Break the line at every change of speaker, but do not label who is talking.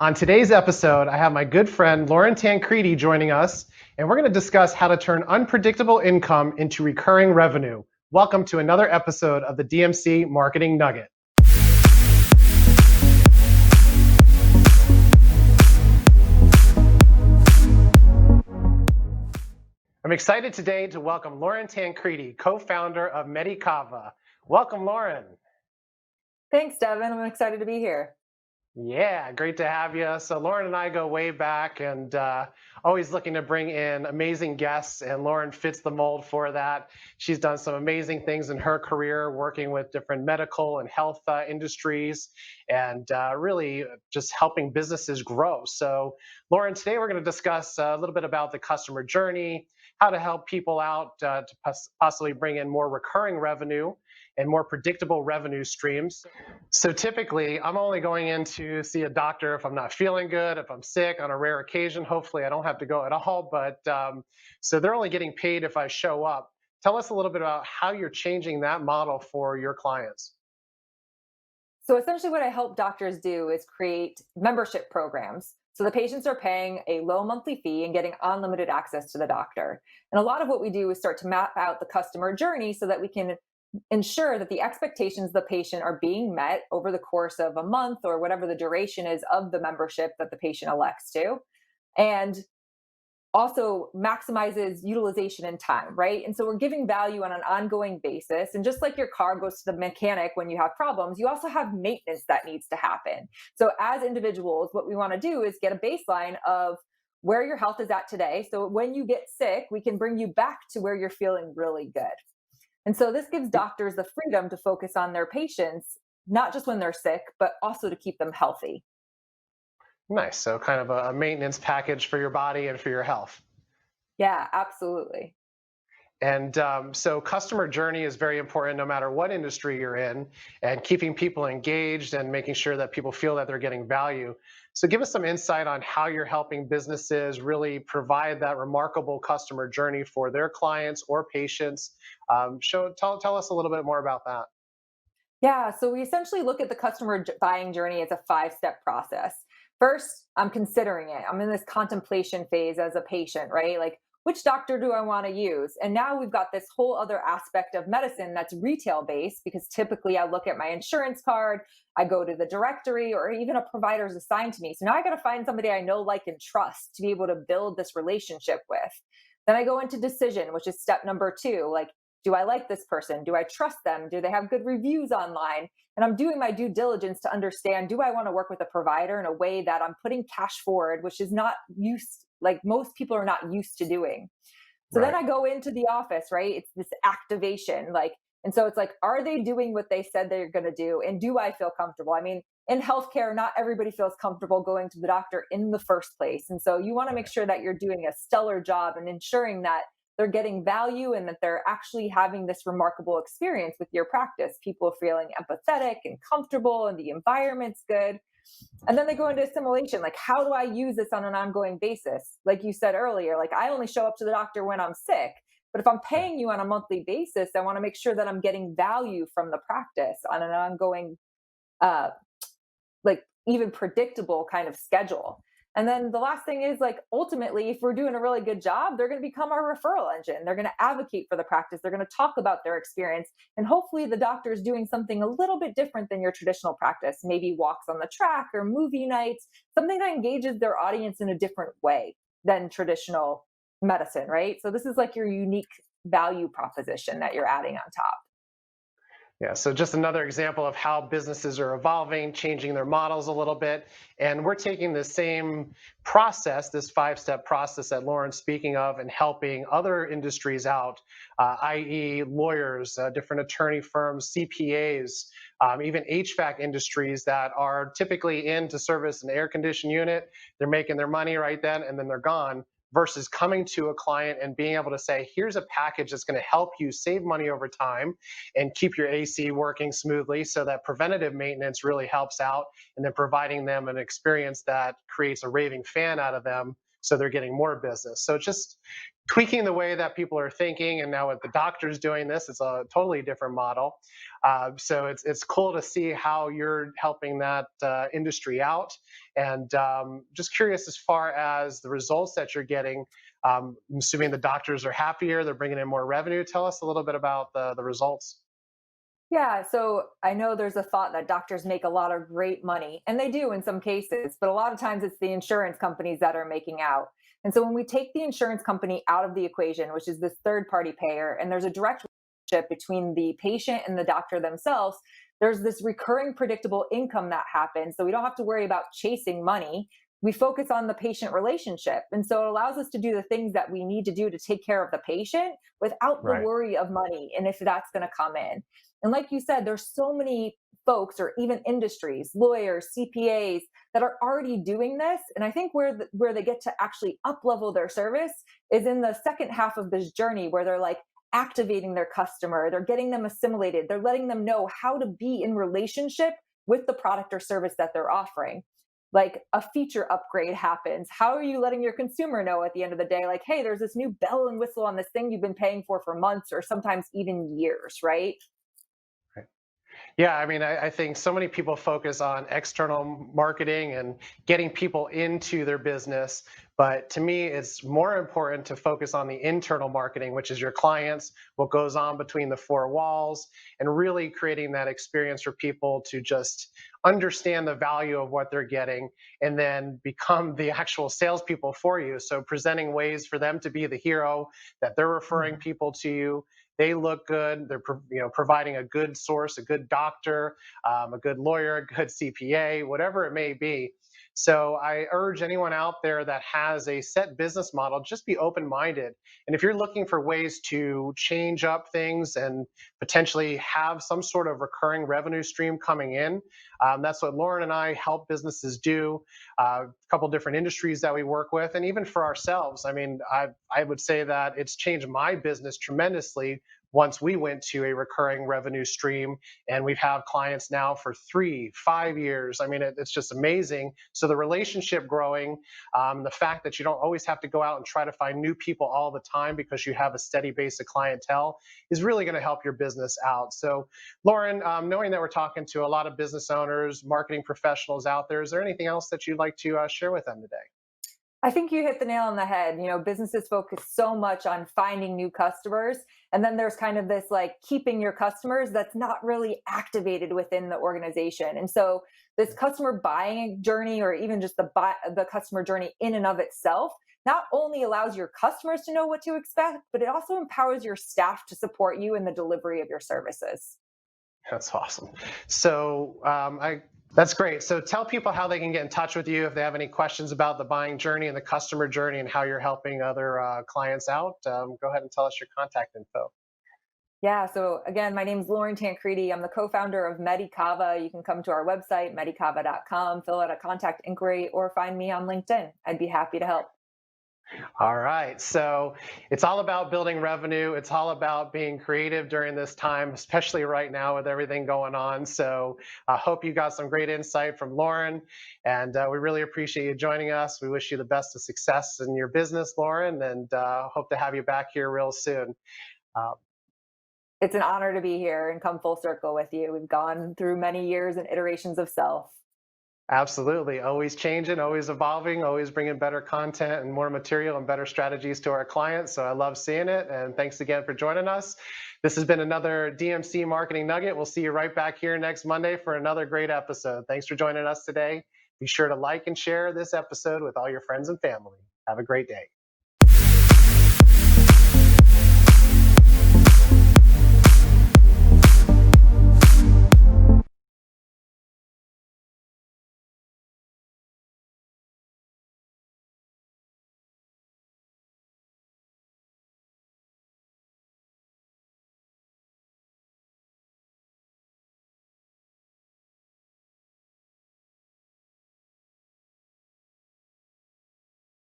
On today's episode, I have my good friend Lauren Tancredi joining us, and we're going to discuss how to turn unpredictable income into recurring revenue. Welcome to another episode of the DMC Marketing Nugget. I'm excited today to welcome Lauren Tancredi, co-founder of Medicava. Welcome, Lauren.
Thanks, Devin. I'm excited to be here.
Yeah, great to have you. So Lauren and I go way back and always looking to bring in amazing guests, and Lauren fits the mold for that. She's done some amazing things in her career, working with different medical and health industries, and really just helping businesses grow. So Lauren, today we're going to discuss a little bit about the customer journey, how to help people out to possibly bring in more recurring revenue and more predictable revenue streams. So typically, I'm only going in to see a doctor if I'm not feeling good, if I'm sick, on a rare occasion. Hopefully, I don't have to go at all. But so they're only getting paid if I show up. Tell us a little bit about how you're changing that model for your clients.
So essentially what I help doctors do is create membership programs. So the patients are paying a low monthly fee and getting unlimited access to the doctor. And a lot of what we do is start to map out the customer journey so that we can ensure that the expectations of the patient are being met over the course of a month or whatever the duration is of the membership that the patient elects to. And also maximizes utilization and time, right? And so we're giving value on an ongoing basis. And just like your car goes to the mechanic when you have problems, you also have maintenance that needs to happen. So as individuals, what we want to do is get a baseline of where your health is at today. So when you get sick, we can bring you back to where you're feeling really good. And so this gives doctors the freedom to focus on their patients, not just when they're sick, but also to keep them healthy.
Nice. So kind of a maintenance package for your body and for your health.
Yeah, absolutely.
And so customer journey is very important no matter what industry you're in, and keeping people engaged and making sure that people feel that they're getting value. So give us some insight on how you're helping businesses really provide that remarkable customer journey for their clients or patients. Tell us a little bit more about that.
Yeah, so we essentially look at the customer buying journey as a five-step process. First, I'm considering it. I'm in this contemplation phase as a patient, right? Like, which doctor do I want to use? And now we've got this whole other aspect of medicine that's retail based because typically I look at my insurance card, I go to the directory, or even a provider is assigned to me. So now I got to find somebody I know, like, and trust to be able to build this relationship with. Then I go into decision, which is step number two. Like, do I like this person? Do I trust them? Do they have good reviews online? And I'm doing my due diligence to understand, do I want to work with a provider in a way that I'm putting cash forward, which is not used, like most people are not used to doing. So then
Right.
I go into the office, right? It's this activation, like, and so it's like, are they doing what they said they're going to do? And do I feel comfortable? I mean, in healthcare, not everybody feels comfortable going to the doctor in the first place. And so you want to make sure that you're doing a stellar job and ensuring that they're getting value and that they're actually having this remarkable experience with your practice. People feeling empathetic and comfortable, and the environment's good. And then they go into assimilation. Like, how do I use this on an ongoing basis? Like you said earlier, like I only show up to the doctor when I'm sick. But if I'm paying you on a monthly basis, I want to make sure that I'm getting value from the practice on an ongoing, uh, like even predictable kind of schedule. And then the last thing is, like, ultimately, if we're doing a really good job, they're going to become our referral engine. They're going to advocate for the practice. They're going to talk about their experience. And hopefully the doctor is doing something a little bit different than your traditional practice, maybe walks on the track or movie nights, something that engages their audience in a different way than traditional medicine, right? So this is like your unique value proposition that you're adding on top.
Yeah, so just another example of how businesses are evolving, changing their models a little bit. And we're taking the same process, this five-step process that Lauren's speaking of, and helping other industries out, i.e. lawyers, different attorney firms, CPAs, even HVAC industries that are typically in to service an air-conditioned unit. They're making their money right then, and then they're gone, versus coming to a client and being able to say, here's a package that's going to help you save money over time and keep your AC working smoothly, so that preventative maintenance really helps out, and then providing them an experience that creates a raving fan out of them so they're getting more business. So it's just tweaking the way that people are thinking. And now with the doctors doing this, it's a totally different model. So it's cool to see how you're helping that industry out. And just curious as far as the results that you're getting. I'm assuming the doctors are happier, they're bringing in more revenue. Tell us a little bit about the results.
Yeah, so I know there's a thought that doctors make a lot of great money, and they do in some cases, but a lot of times it's the insurance companies that are making out. And so when we take the insurance company out of the equation, which is this third party payer, and there's a direct relationship between the patient and the doctor themselves, there's this recurring predictable income that happens. So we don't have to worry about chasing money. We focus on the patient relationship. And so it allows us to do the things that we need to do to take care of the patient without the
Right.
worry of money and if that's going to come in. And like you said, there's so many folks or even industries, lawyers, CPAs that are already doing this. And I think where they get to actually up level their service is in the second half of this journey where they're like activating their customer, they're getting them assimilated, they're letting them know how to be in relationship with the product or service that they're offering. Like a feature upgrade happens. How are you letting your consumer know at the end of the day, like, hey, there's this new bell and whistle on this thing you've been paying for months or sometimes even years, right?
Yeah, I mean, I think so many people focus on external marketing and getting people into their business. But to me, it's more important to focus on the internal marketing, which is your clients, what goes on between the four walls, and really creating that experience for people to just understand the value of what they're getting and then become the actual salespeople for you. So presenting ways for them to be the hero, that they're referring
Mhm.
people to you, they look good, they're providing a good source, a good doctor, a good lawyer, a good CPA, whatever it may be. So I urge anyone out there that has a set business model, just be open minded. And if you're looking for ways to change up things and potentially have some sort of recurring revenue stream coming in, that's what Lauren and I help businesses do. A couple different industries that we work with, and even for ourselves. I mean, I would say that it's changed my business tremendously once we went to a recurring revenue stream, and we've had clients now for 3 5 years. I mean, it's just amazing. So the relationship growing, the fact that you don't always have to go out and try to find new people all the time because you have a steady base of clientele is really going to help your business out. So Lauren, knowing that we're talking to a lot of business owners, marketing professionals out there, is there anything else that you'd like to share with them today?
I think you hit the nail on the head. You know, businesses focus so much on finding new customers. And then there's kind of this like keeping your customers that's not really activated within the organization. And so this customer buying journey or even just the customer journey in and of itself not only allows your customers to know what to expect, but it also empowers your staff to support you in the delivery of your services.
That's awesome. So that's great. So tell people how they can get in touch with you if they have any questions about the buying journey and the customer journey and how you're helping other clients out. Go ahead and tell us your contact info.
Yeah. So again, my name is Lauren Tancredi. I'm the co-founder of Medicava. You can come to our website, medicava.com, fill out a contact inquiry, or find me on LinkedIn. I'd be happy to help.
All right. So it's all about building revenue. It's all about being creative during this time, especially right now with everything going on. So I hope you got some great insight from Lauren. And we really appreciate you joining us. We wish you the best of success in your business, Lauren, and hope to have you back here real soon. Uh,
It's an honor to be here and come full circle with you. We've gone through many years and iterations of self.
Absolutely. Always changing, always evolving, always bringing better content and more material and better strategies to our clients. So I love seeing it. And thanks again for joining us. This has been another DMC Marketing Nugget. We'll see you right back here next Monday for another great episode. Thanks for joining us today. Be sure to like and share this episode with all your friends and family. Have a great day.